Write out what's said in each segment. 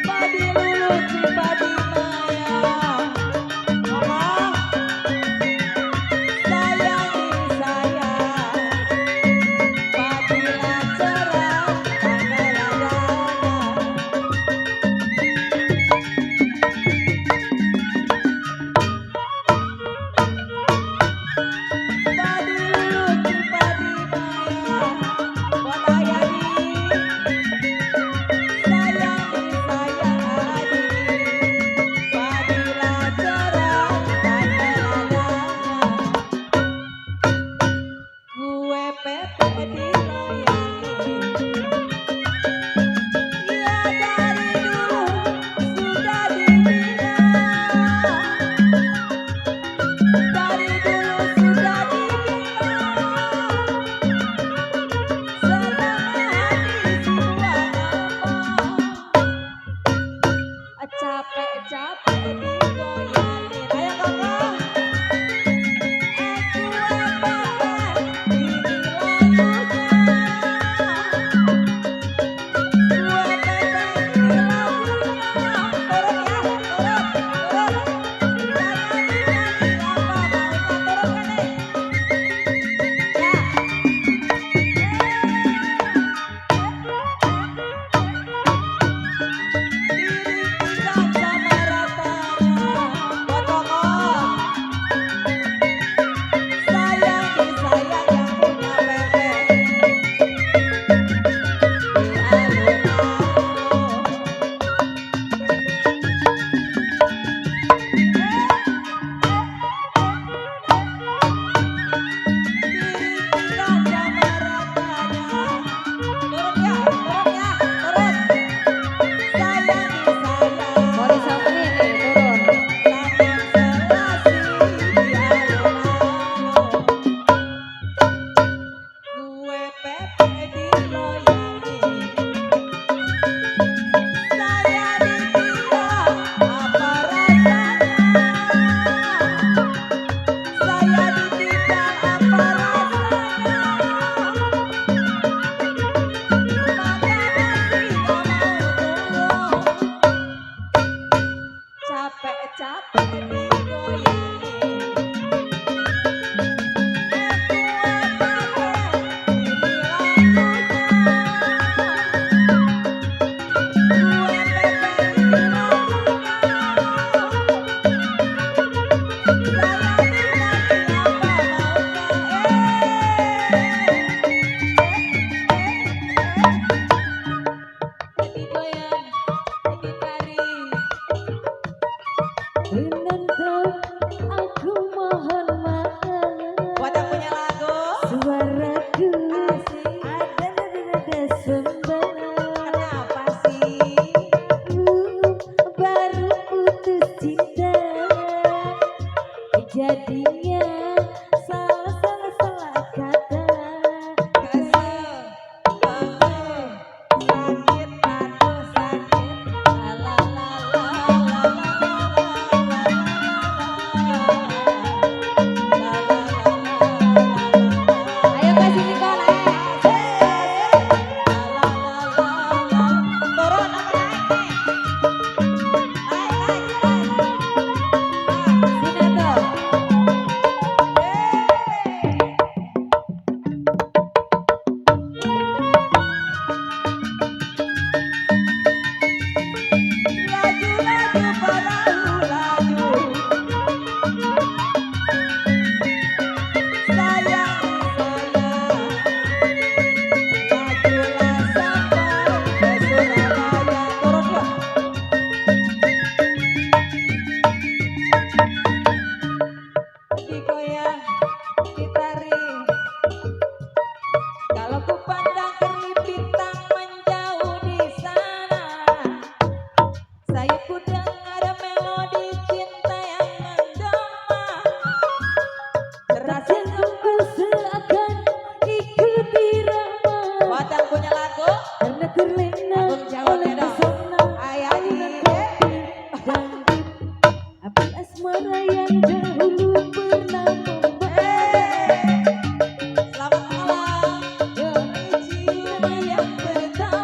Padi lulu cipadi maya, mama sayangi saya, padilah cerah tanggal adanya. Padi lulu cipadi maya, buat ayah sayangi saya adi, padilah cerah tanggal gue pepe dilayani, ya dari dulu sudah dibina, dari dulu sudah dibina, setengah hati jiwa mama, capek-capek digoyangin. Ayo kakak. Capek-capek Penonton, aku mohon maaf. buat yang punya lagu. Suaraku Asik. ada nada sembarangan. Kenapa sih? Baru putus cinta, jadinya salah kata. Kesel, sakit, aduh sakit. La la la la la la Ayo kasih Nicole, turun apa naik nih? sini tuh. Laju-laju perahu laju, sayangi saya, lajulah sampai ke Surabaya. Turun yuk. Digoyang, ditarik. Kalau ku pandang kerip bintang menjauh di sana, saya ku dengar melodi cinta yang menggema. Terasa Jantungku seakan ikut irama, buat yang punya lagu. karena terlena Agung jawab oleh ya dong. pesona Ayah di dangdut. Api asmara yang dahulu pernah membara. Selamat malam. Demi jiwa yang pertama.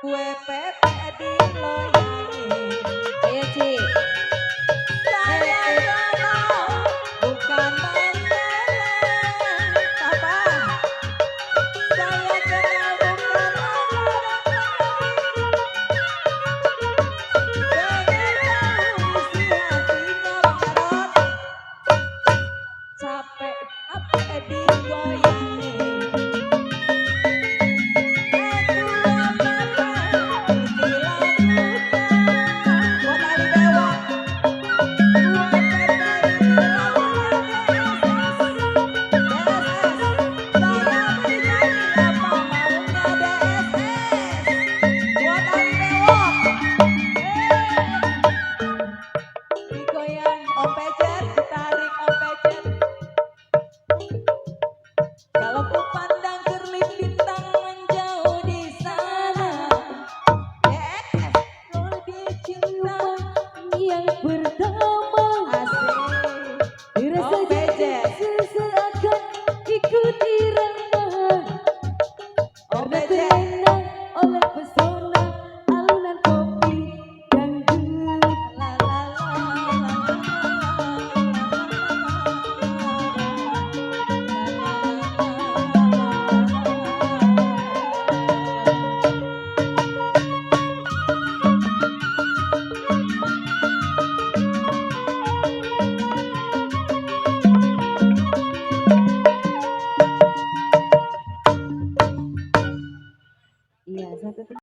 Kue pepe di loyo